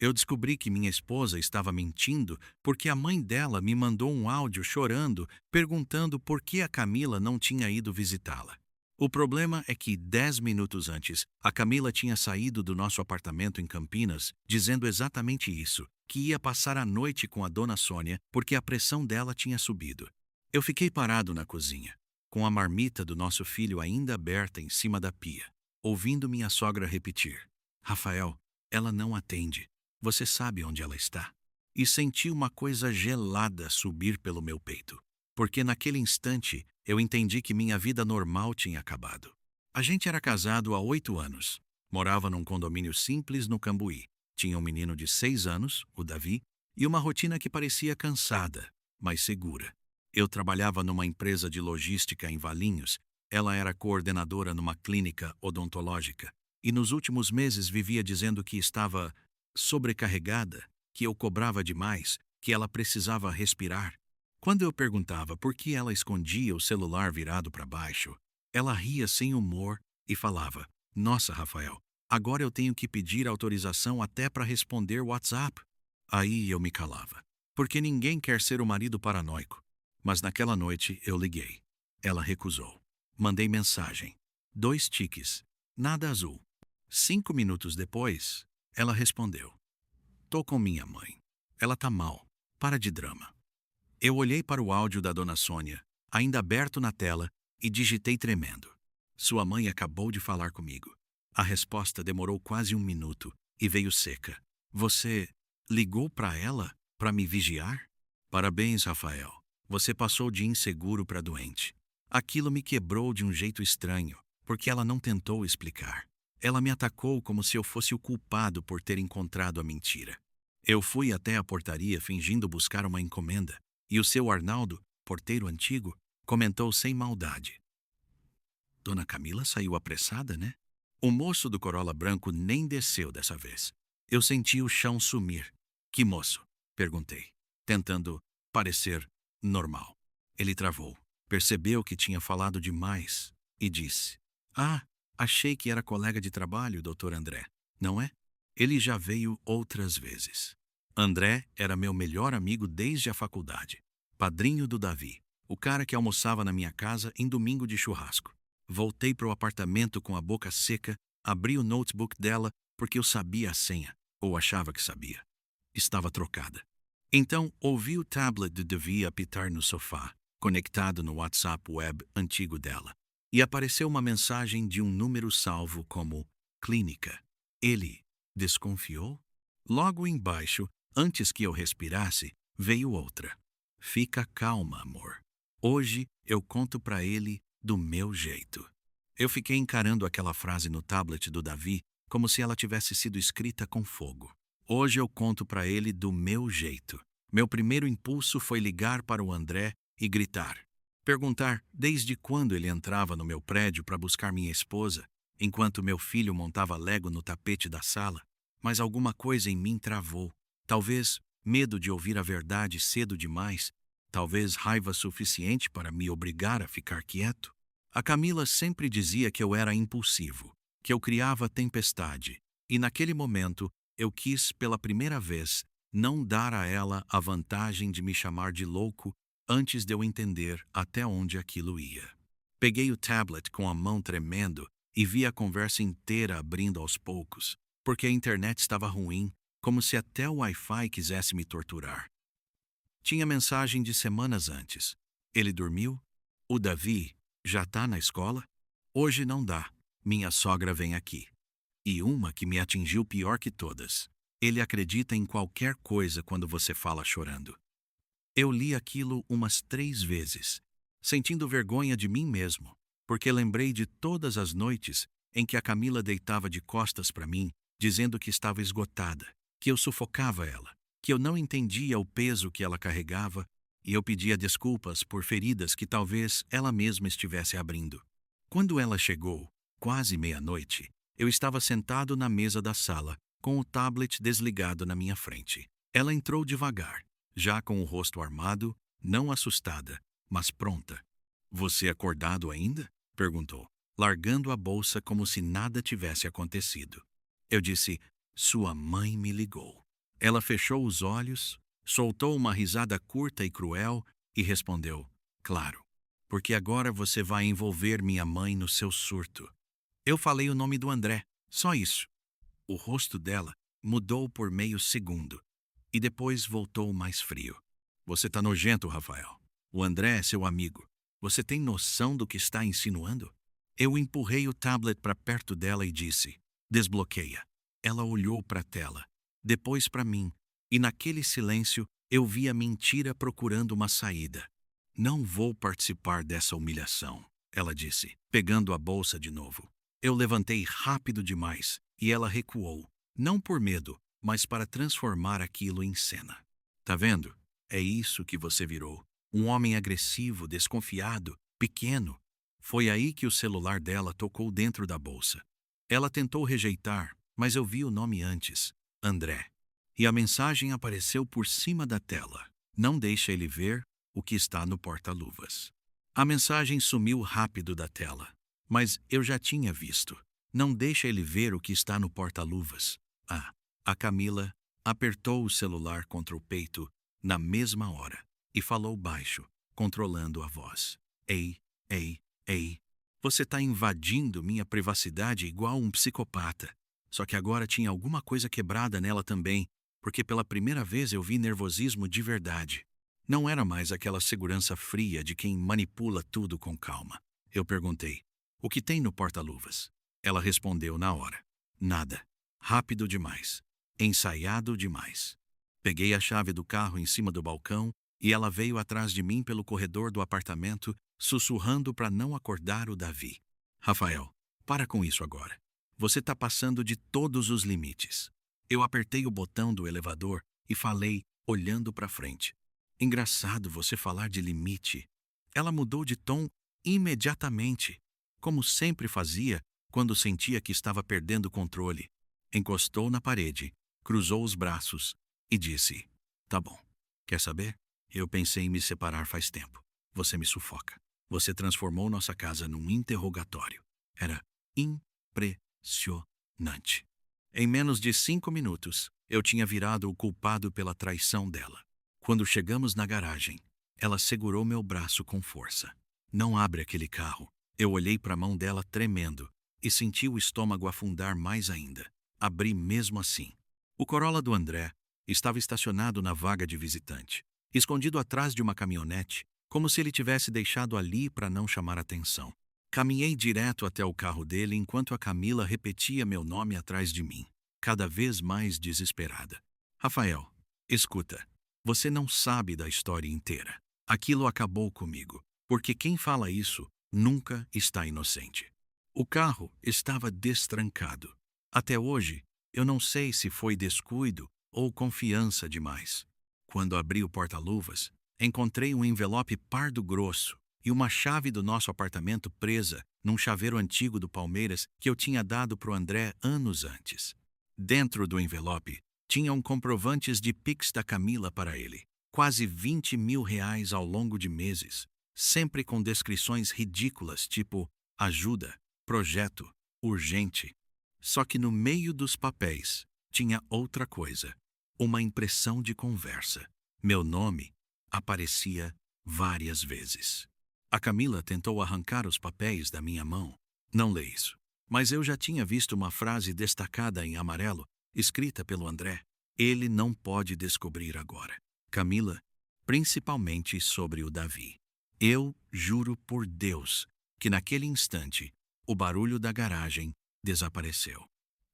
Eu descobri que minha esposa estava mentindo porque a mãe dela me mandou um áudio chorando, perguntando por que a Camila não tinha ido visitá-la. O problema é que 10 minutos antes, a Camila tinha saído do nosso apartamento em Campinas, dizendo exatamente isso, que ia passar a noite com a dona Sônia porque a pressão dela tinha subido. Eu fiquei parado na cozinha, com a marmita do nosso filho ainda aberta em cima da pia, ouvindo minha sogra repetir: Rafael, ela não atende. Você sabe onde ela está? E senti uma coisa gelada subir pelo meu peito, porque naquele instante eu entendi que minha vida normal tinha acabado. A gente era casado há 8 anos, morava num condomínio simples no Cambuí, tinha um menino de 6 anos, o Davi, e uma rotina que parecia cansada, mas segura. Eu trabalhava numa empresa de logística em Valinhos, ela era coordenadora numa clínica odontológica, e nos últimos meses vivia dizendo que estava sobrecarregada, que eu cobrava demais, que ela precisava respirar. Quando eu perguntava por que ela escondia o celular virado para baixo, ela ria sem humor e falava: Nossa, Rafael, agora eu tenho que pedir autorização até para responder o WhatsApp. Aí eu me calava, porque ninguém quer ser o marido paranoico. Mas naquela noite eu liguei. Ela recusou. Mandei mensagem. 2 tiques. Nada azul. 5 minutos depois, ela respondeu: Tô com minha mãe. Ela tá mal. Para de drama. Eu olhei para o áudio da dona Sônia, ainda aberto na tela, e digitei tremendo. Sua mãe acabou de falar comigo. A resposta demorou quase 1 minuto e veio seca. Você ligou para ela para me vigiar? Parabéns, Rafael. Você passou de inseguro para doente. Aquilo me quebrou de um jeito estranho, porque ela não tentou explicar. Ela me atacou como se eu fosse o culpado por ter encontrado a mentira. Eu fui até a portaria fingindo buscar uma encomenda, e o seu Arnaldo, porteiro antigo, comentou sem maldade: Dona Camila saiu apressada, né? O moço do Corolla branco nem desceu dessa vez. Eu senti o chão sumir. Que moço? Perguntei, tentando parecer normal. Ele travou, percebeu que tinha falado demais e disse: Ah, achei que era colega de trabalho, doutor André, não é? Ele já veio outras vezes. André era meu melhor amigo desde a faculdade, padrinho do Davi, o cara que almoçava na minha casa em domingo de churrasco. Voltei para o apartamento com a boca seca, abri o notebook dela porque eu sabia a senha, ou achava que sabia. Estava trocada. Então ouvi o tablet de Davi apitar no sofá, conectado no WhatsApp web antigo dela, e apareceu uma mensagem de um número salvo como Clínica. Ele desconfiou? Logo embaixo, antes que eu respirasse, veio outra. Fica calma, amor. Hoje eu conto para ele do meu jeito. Eu fiquei encarando aquela frase no tablet do Davi como se ela tivesse sido escrita com fogo. Hoje eu conto para ele do meu jeito. Meu primeiro impulso foi ligar para o André e gritar. Perguntar desde quando ele entrava no meu prédio para buscar minha esposa, enquanto meu filho montava Lego no tapete da sala. Mas alguma coisa em mim travou. Talvez medo de ouvir a verdade cedo demais, talvez raiva suficiente para me obrigar a ficar quieto. A Camila sempre dizia que eu era impulsivo, que eu criava tempestade, e naquele momento eu quis, pela primeira vez, não dar a ela a vantagem de me chamar de louco antes de eu entender até onde aquilo ia. Peguei o tablet com a mão tremendo e vi a conversa inteira abrindo aos poucos, porque a internet estava ruim, como se até o Wi-Fi quisesse me torturar. Tinha mensagem de semanas antes. Ele dormiu? O Davi já tá na escola? Hoje não dá. Minha sogra vem aqui. E uma que me atingiu pior que todas. Ele acredita em qualquer coisa quando você fala chorando. Eu li aquilo umas 3 vezes, sentindo vergonha de mim mesmo, porque lembrei de todas as noites em que a Camila deitava de costas para mim, dizendo que estava esgotada, que eu sufocava ela, que eu não entendia o peso que ela carregava, e eu pedia desculpas por feridas que talvez ela mesma estivesse abrindo. Quando ela chegou, quase meia-noite, eu estava sentado na mesa da sala, com o tablet desligado na minha frente. Ela entrou devagar, já com o rosto armado, não assustada, mas pronta. Você acordado ainda? Perguntou, largando a bolsa como se nada tivesse acontecido. Eu disse: Sua mãe me ligou. Ela fechou os olhos, soltou uma risada curta e cruel e respondeu: Claro, porque agora você vai envolver minha mãe no seu surto. Eu falei o nome do André, só isso. O rosto dela mudou por meio segundo e depois voltou mais frio. Você tá nojento, Rafael. O André é seu amigo. Você tem noção do que está insinuando? Eu empurrei o tablet para perto dela e disse: Desbloqueia. Ela olhou para a tela, depois para mim, e naquele silêncio eu vi a mentira procurando uma saída. Não vou participar dessa humilhação, ela disse, pegando a bolsa de novo. Eu levantei rápido demais e ela recuou, não por medo, mas para transformar aquilo em cena. Tá vendo? É isso que você virou. Um homem agressivo, desconfiado, pequeno. Foi aí que o celular dela tocou dentro da bolsa. Ela tentou rejeitar, mas eu vi o nome antes, André. E a mensagem apareceu por cima da tela. Não deixa ele ver o que está no porta-luvas. A mensagem sumiu rápido da tela, mas eu já tinha visto. Não deixa ele ver o que está no porta-luvas. Ah, a Camila apertou o celular contra o peito na mesma hora e falou baixo, controlando a voz. Ei, ei, ei, você está invadindo minha privacidade igual um psicopata. Só que agora tinha alguma coisa quebrada nela também, porque pela primeira vez eu vi nervosismo de verdade. Não era mais aquela segurança fria de quem manipula tudo com calma. Eu perguntei: o que tem no porta-luvas? Ela respondeu na hora: nada. Rápido demais. Ensaiado demais. Peguei a chave do carro em cima do balcão e ela veio atrás de mim pelo corredor do apartamento, sussurrando para não acordar o Davi. Rafael, para com isso agora. Você está passando de todos os limites. Eu apertei o botão do elevador e falei, olhando para frente. Engraçado você falar de limite. Ela mudou de tom imediatamente, como sempre fazia quando sentia que estava perdendo o controle. Encostou na parede, cruzou os braços e disse: Tá bom. Quer saber? Eu pensei em me separar faz tempo. Você me sufoca. Você transformou nossa casa num interrogatório. Era impressionante. Em menos de 5 minutos, eu tinha virado o culpado pela traição dela. Quando chegamos na garagem, ela segurou meu braço com força. Não abre aquele carro. Eu olhei para a mão dela tremendo e senti o estômago afundar mais ainda. Abri mesmo assim. O Corolla do André estava estacionado na vaga de visitante, escondido atrás de uma caminhonete, como se ele tivesse deixado ali para não chamar atenção. Caminhei direto até o carro dele enquanto a Camila repetia meu nome atrás de mim, cada vez mais desesperada. Rafael, escuta, você não sabe da história inteira. Aquilo acabou comigo, porque quem fala isso nunca está inocente. O carro estava destrancado. Até hoje, eu não sei se foi descuido ou confiança demais. Quando abri o porta-luvas, encontrei um envelope pardo grosso e uma chave do nosso apartamento presa num chaveiro antigo do Palmeiras que eu tinha dado para o André anos antes. Dentro do envelope, tinham comprovantes de Pix da Camila para ele. Quase 20 mil reais ao longo de meses, sempre com descrições ridículas tipo ajuda, projeto, urgente. Só que no meio dos papéis tinha outra coisa, uma impressão de conversa. Meu nome aparecia várias vezes. A Camila tentou arrancar os papéis da minha mão. Não lê isso. Mas eu já tinha visto uma frase destacada em amarelo, escrita pelo André. Ele não pode descobrir agora. Camila, principalmente sobre o Davi. Eu juro por Deus que naquele instante o barulho da garagem desapareceu.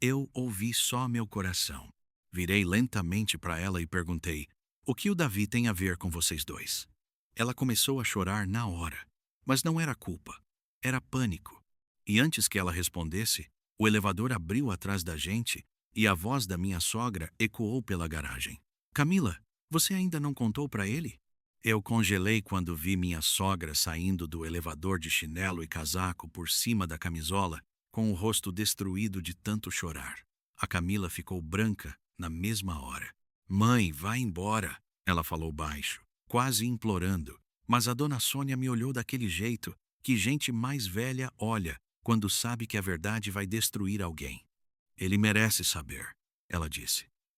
Eu ouvi só meu coração. Virei lentamente para ela e perguntei: o que o Davi tem a ver com vocês dois? Ela começou a chorar na hora, mas não era culpa, era pânico. E antes que ela respondesse, o elevador abriu atrás da gente e a voz da minha sogra ecoou pela garagem. Camila, você ainda não contou para ele? Eu congelei quando vi minha sogra saindo do elevador de chinelo e casaco por cima da camisola, com o rosto destruído de tanto chorar. A Camila ficou branca na mesma hora. Mãe, vá embora, ela falou baixo, quase implorando. Mas a dona Sônia me olhou daquele jeito que gente mais velha olha quando sabe que a verdade vai destruir alguém. Ele merece saber, ela disse.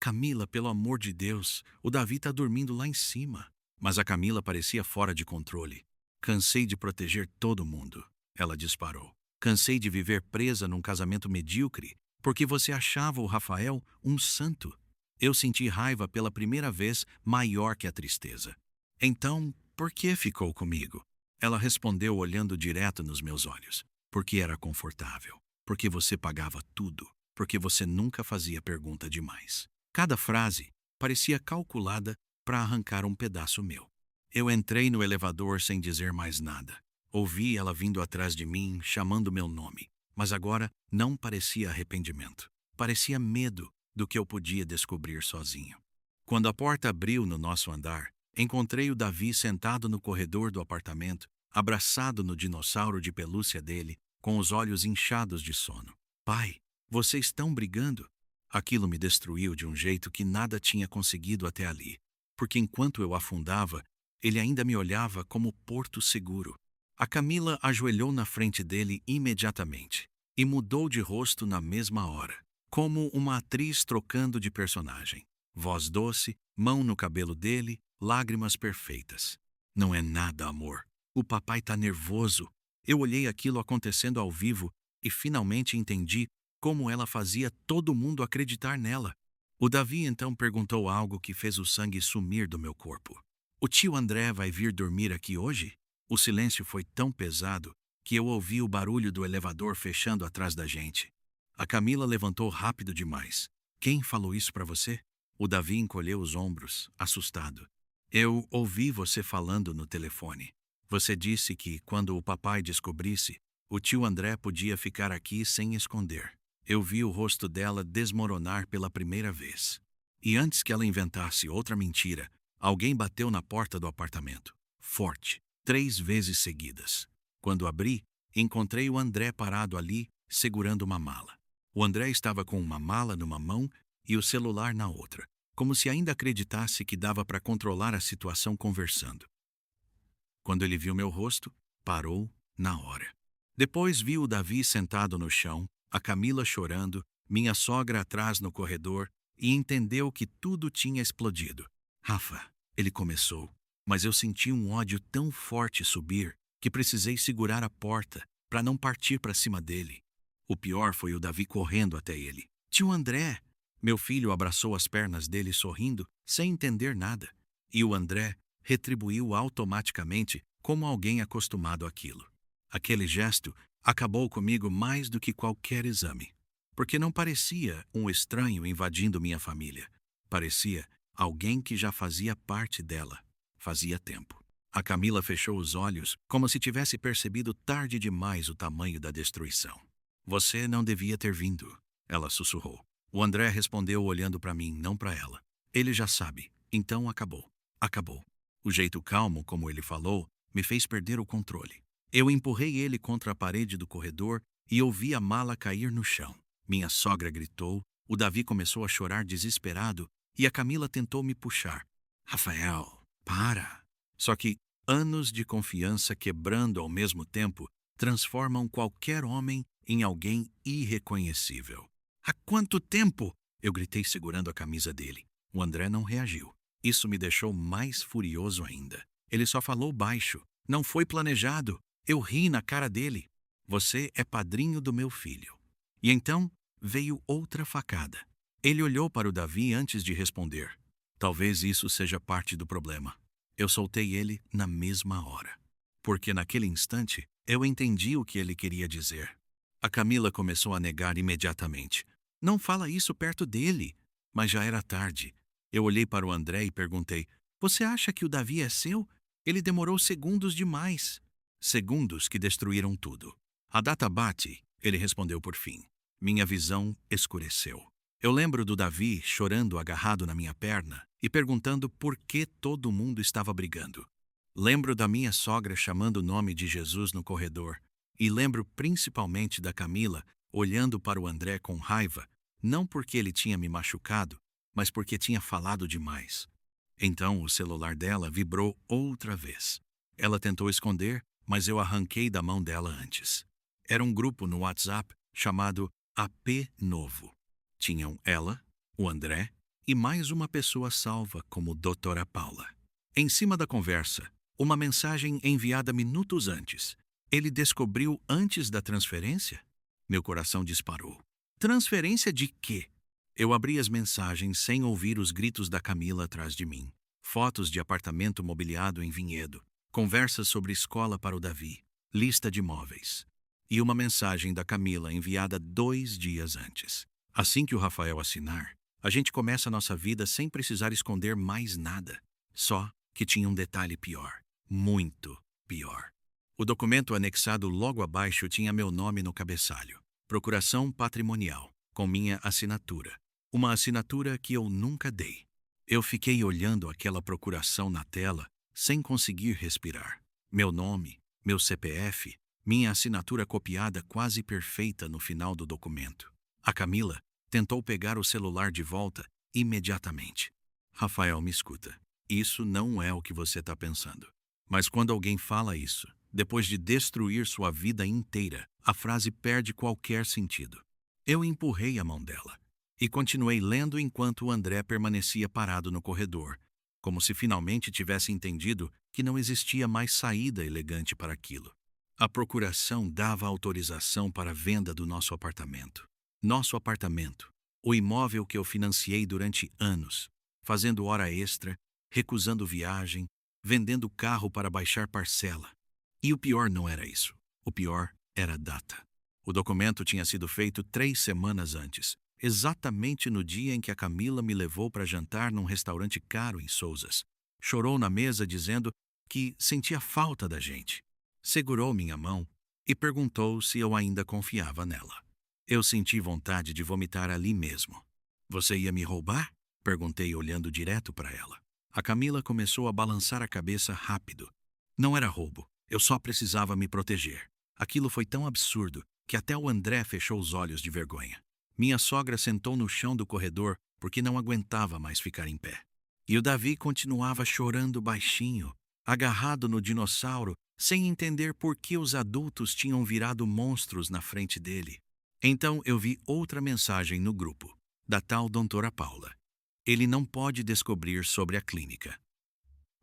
Camila, pelo amor de Deus, o Davi tá dormindo lá em cima. Mas a Camila parecia fora de controle. Cansei de proteger todo mundo, ela disparou. Cansei de viver presa num casamento medíocre, porque você achava o Rafael um santo. Eu senti raiva pela primeira vez maior que a tristeza. Então, por que ficou comigo? Ela respondeu olhando direto nos meus olhos. Porque era confortável. Porque você pagava tudo. Porque você nunca fazia pergunta demais. Cada frase parecia calculada para arrancar um pedaço meu. Eu entrei no elevador sem dizer mais nada. Ouvi ela vindo atrás de mim, chamando meu nome. Mas agora não parecia arrependimento. Parecia medo do que eu podia descobrir sozinho. Quando a porta abriu no nosso andar, encontrei o Davi sentado no corredor do apartamento, abraçado no dinossauro de pelúcia dele, com os olhos inchados de sono. Pai, vocês estão brigando? Aquilo me destruiu de um jeito que nada tinha conseguido até ali, porque enquanto eu afundava, ele ainda me olhava como porto seguro. A Camila ajoelhou na frente dele imediatamente e mudou de rosto na mesma hora, como uma atriz trocando de personagem. Voz doce, mão no cabelo dele, lágrimas perfeitas. Não é nada, amor. O papai tá nervoso. Eu olhei aquilo acontecendo ao vivo e finalmente entendi como ela fazia todo mundo acreditar nela. O Davi então perguntou algo que fez o sangue sumir do meu corpo. O tio André vai vir dormir aqui hoje? O silêncio foi tão pesado que eu ouvi o barulho do elevador fechando atrás da gente. A Camila levantou rápido demais. Quem falou isso para você? O Davi encolheu os ombros, assustado. Eu ouvi você falando no telefone. Você disse que, quando o papai descobrisse, o tio André podia ficar aqui sem esconder. Eu vi o rosto dela desmoronar pela primeira vez. E antes que ela inventasse outra mentira, alguém bateu na porta do apartamento. Forte, 3 vezes seguidas. Quando abri, encontrei o André parado ali, segurando uma mala. O André estava com uma mala numa mão e o celular na outra, como se ainda acreditasse que dava para controlar a situação conversando. Quando ele viu meu rosto, parou na hora. Depois viu o Davi sentado no chão, a Camila chorando, minha sogra atrás no corredor, e entendeu que tudo tinha explodido. Rafa, ele começou, mas eu senti um ódio tão forte subir que precisei segurar a porta para não partir para cima dele. O pior foi o Davi correndo até ele. Tio André! Meu filho abraçou as pernas dele sorrindo, sem entender nada. E o André retribuiu automaticamente como alguém acostumado àquilo. Aquele gesto acabou comigo mais do que qualquer exame. Porque não parecia um estranho invadindo minha família. Parecia alguém que já fazia parte dela. Fazia tempo. A Camila fechou os olhos como se tivesse percebido tarde demais o tamanho da destruição. Você não devia ter vindo, ela sussurrou. O André respondeu olhando para mim, não para ela. Ele já sabe, então acabou. Acabou. O jeito calmo como ele falou me fez perder o controle. Eu empurrei ele contra a parede do corredor e ouvi a mala cair no chão. Minha sogra gritou, o Davi começou a chorar desesperado e a Camila tentou me puxar. Rafael, para! Só que anos de confiança quebrando ao mesmo tempo transformam qualquer homem em alguém irreconhecível. Há quanto tempo? Eu gritei segurando a camisa dele. O André não reagiu. Isso me deixou mais furioso ainda. Ele só falou baixo. Não foi planejado. Eu ri na cara dele. Você é padrinho do meu filho. E então veio outra facada. Ele olhou para o Davi antes de responder. Talvez isso seja parte do problema. Eu soltei ele na mesma hora. Porque naquele instante eu entendi o que ele queria dizer. A Camila começou a negar imediatamente. Não fala isso perto dele. Mas já era tarde. Eu olhei para o André e perguntei, você acha que o Davi é seu? Ele demorou segundos demais. Segundos que destruíram tudo. A data bate, ele respondeu por fim. Minha visão escureceu. Eu lembro do Davi chorando agarrado na minha perna e perguntando por que todo mundo estava brigando. Lembro da minha sogra chamando o nome de Jesus no corredor. E lembro principalmente da Camila olhando para o André com raiva, não porque ele tinha me machucado, mas porque tinha falado demais. Então o celular dela vibrou outra vez. Ela tentou esconder, mas eu arranquei da mão dela antes. Era um grupo no WhatsApp chamado AP Novo. Tinham ela, o André e mais uma pessoa salva como Doutora Paula. Em cima da conversa, uma mensagem enviada minutos antes. Ele descobriu antes da transferência? Meu coração disparou. Transferência de quê? Eu abri as mensagens sem ouvir os gritos da Camila atrás de mim. Fotos de apartamento mobiliado em Vinhedo, conversas sobre escola para o Davi, lista de móveis. E uma mensagem da Camila enviada 2 dias antes. Assim que o Rafael assinar, a gente começa a nossa vida sem precisar esconder mais nada. Só que tinha um detalhe pior. Muito pior. O documento anexado logo abaixo tinha meu nome no cabeçalho. Procuração patrimonial, com minha assinatura. Uma assinatura que eu nunca dei. Eu fiquei olhando aquela procuração na tela, sem conseguir respirar. Meu nome, meu CPF, minha assinatura copiada quase perfeita no final do documento. A Camila tentou pegar o celular de volta imediatamente. Rafael, me escuta. Isso não é o que você está pensando. Mas quando alguém fala isso, depois de destruir sua vida inteira, a frase perde qualquer sentido. Eu empurrei a mão dela e continuei lendo enquanto o André permanecia parado no corredor, como se finalmente tivesse entendido que não existia mais saída elegante para aquilo. A procuração dava autorização para a venda do nosso apartamento. Nosso apartamento, o imóvel que eu financiei durante anos, fazendo hora extra, recusando viagem, vendendo carro para baixar parcela. E o pior não era isso. O pior era a data. O documento tinha sido feito 3 semanas antes, exatamente no dia em que a Camila me levou para jantar num restaurante caro em Sousas. Chorou na mesa dizendo que sentia falta da gente. Segurou minha mão e perguntou se eu ainda confiava nela. Eu senti vontade de vomitar ali mesmo. Você ia me roubar? Perguntei olhando direto para ela. A Camila começou a balançar a cabeça rápido. Não era roubo, eu só precisava me proteger. Aquilo foi tão absurdo que até o André fechou os olhos de vergonha. Minha sogra sentou no chão do corredor porque não aguentava mais ficar em pé. E o Davi continuava chorando baixinho, agarrado no dinossauro, sem entender por que os adultos tinham virado monstros na frente dele. Então eu vi outra mensagem no grupo, da tal Doutora Paula. Ele não pode descobrir sobre a clínica.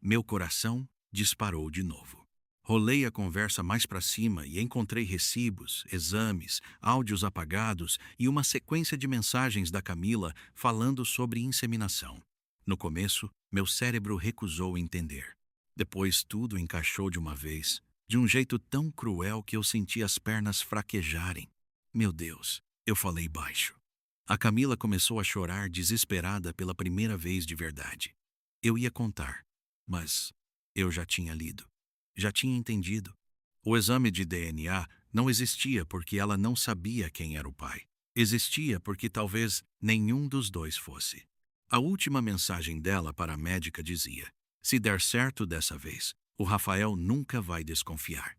Meu coração disparou de novo. Rolei a conversa mais para cima e encontrei recibos, exames, áudios apagados e uma sequência de mensagens da Camila falando sobre inseminação. No começo, meu cérebro recusou entender. Depois tudo encaixou de uma vez, de um jeito tão cruel que eu senti as pernas fraquejarem. Meu Deus, eu falei baixo. A Camila começou a chorar desesperada pela primeira vez de verdade. Eu ia contar, mas eu já tinha lido. Já tinha entendido. O exame de DNA não existia porque ela não sabia quem era o pai. Existia porque talvez nenhum dos dois fosse. A última mensagem dela para a médica dizia: se der certo dessa vez, o Rafael nunca vai desconfiar.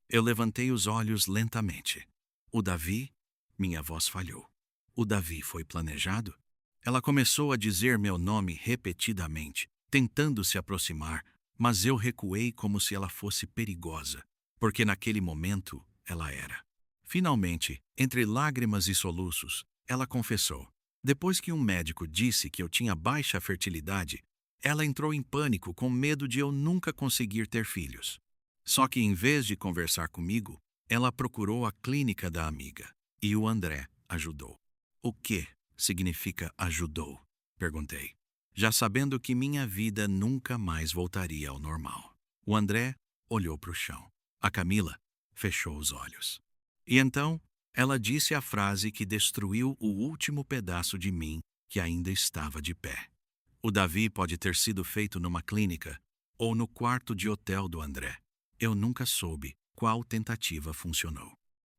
Eu levantei os olhos lentamente. O Davi? Minha voz falhou. O Davi foi planejado? Ela começou a dizer meu nome repetidamente, tentando se aproximar, mas eu recuei como se ela fosse perigosa, porque naquele momento ela era. Finalmente, entre lágrimas e soluços, ela confessou. Depois que um médico disse que eu tinha baixa fertilidade, ela entrou em pânico com medo de eu nunca conseguir ter filhos. Só que em vez de conversar comigo, ela procurou a clínica da amiga, e o André ajudou. O que significa ajudou? Perguntei, já sabendo que minha vida nunca mais voltaria ao normal. O André olhou para o chão. A Camila fechou os olhos. E então, ela disse a frase que destruiu o último pedaço de mim que ainda estava de pé. O Davi pode ter sido feito numa clínica ou no quarto de hotel do André. Eu nunca soube qual tentativa funcionou.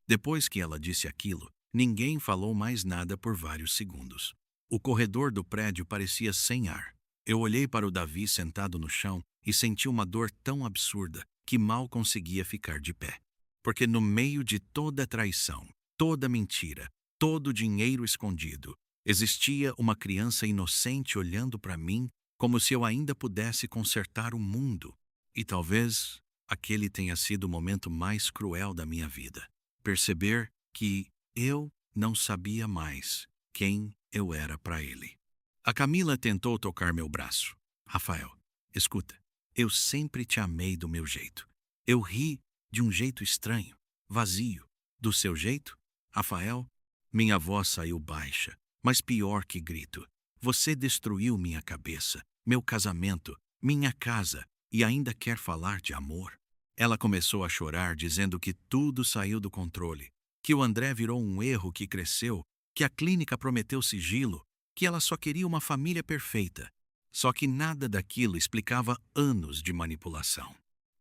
Depois que ela disse aquilo, ninguém falou mais nada por vários segundos. O corredor do prédio parecia sem ar. Eu olhei para o Davi sentado no chão e senti uma dor tão absurda que mal conseguia ficar de pé. Porque no meio de toda traição, toda mentira, todo dinheiro escondido, existia uma criança inocente olhando para mim como se eu ainda pudesse consertar o mundo. E talvez aquele tenha sido o momento mais cruel da minha vida. Perceber que eu não sabia mais quem eu era para ele. A Camila tentou tocar meu braço. Rafael, escuta, eu sempre te amei do meu jeito. Eu ri de um jeito estranho, vazio. Do seu jeito? Rafael, minha voz saiu baixa, mas pior que grito. Você destruiu minha cabeça, meu casamento, minha casa e ainda quer falar de amor? Ela começou a chorar, dizendo que tudo saiu do controle, que o André virou um erro que cresceu, que a clínica prometeu sigilo, que ela só queria uma família perfeita. Só que nada daquilo explicava anos de manipulação.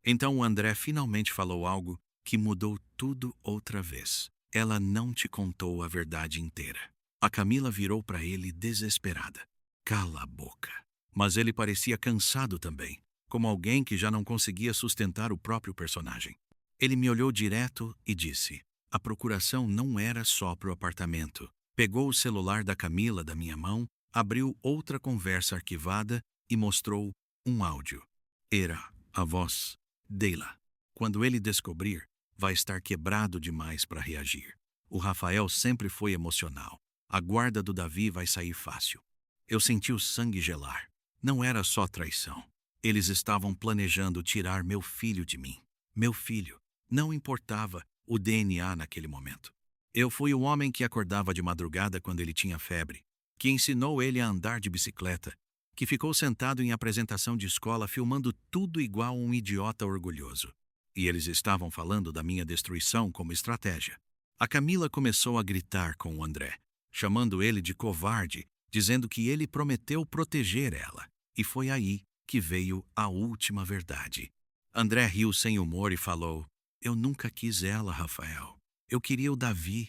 Então o André finalmente falou algo que mudou tudo outra vez. Ela não te contou a verdade inteira. A Camila virou para ele desesperada. Cala a boca. Mas ele parecia cansado também, como alguém que já não conseguia sustentar o próprio personagem. Ele me olhou direto e disse: a procuração não era só para o apartamento. Pegou o celular da Camila da minha mão, abriu outra conversa arquivada e mostrou um áudio. Era a voz dela. Quando ele descobrir, vai estar quebrado demais para reagir. O Rafael sempre foi emocional. A guarda do Davi vai sair fácil. Eu senti o sangue gelar. Não era só traição. Eles estavam planejando tirar meu filho de mim. Meu filho. Não importava o DNA naquele momento. Eu fui o homem que acordava de madrugada quando ele tinha febre, que ensinou ele a andar de bicicleta, que ficou sentado em apresentação de escola filmando tudo igual um idiota orgulhoso. E eles estavam falando da minha destruição como estratégia. A Camila começou a gritar com o André, chamando ele de covarde, dizendo que ele prometeu proteger ela. E foi aí que veio a última verdade. André riu sem humor e falou: eu nunca quis ela, Rafael. Eu queria o Davi.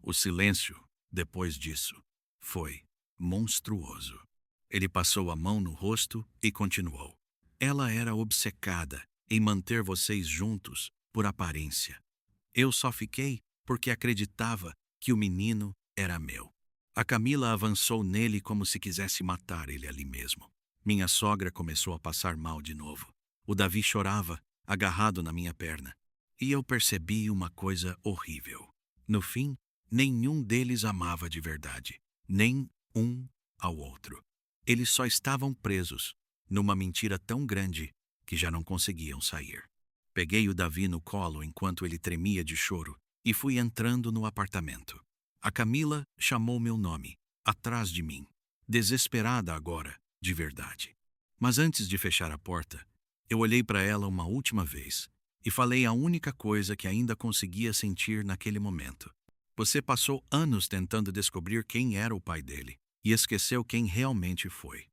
O silêncio, depois disso, foi monstruoso. Ele passou a mão no rosto e continuou. Ela era obcecada em manter vocês juntos por aparência. Eu só fiquei porque acreditava que o menino era meu. A Camila avançou nele como se quisesse matar ele ali mesmo. Minha sogra começou a passar mal de novo. O Davi chorava, agarrado na minha perna. E eu percebi uma coisa horrível. No fim, nenhum deles amava de verdade, nem um ao outro. Eles só estavam presos numa mentira tão grande que já não conseguiam sair. Peguei o Davi no colo enquanto ele tremia de choro e fui entrando no apartamento. A Camila chamou meu nome, atrás de mim, desesperada agora, de verdade. Mas antes de fechar a porta, eu olhei para ela uma última vez e falei a única coisa que ainda conseguia sentir naquele momento. Você passou anos tentando descobrir quem era o pai dele e esqueceu quem realmente foi.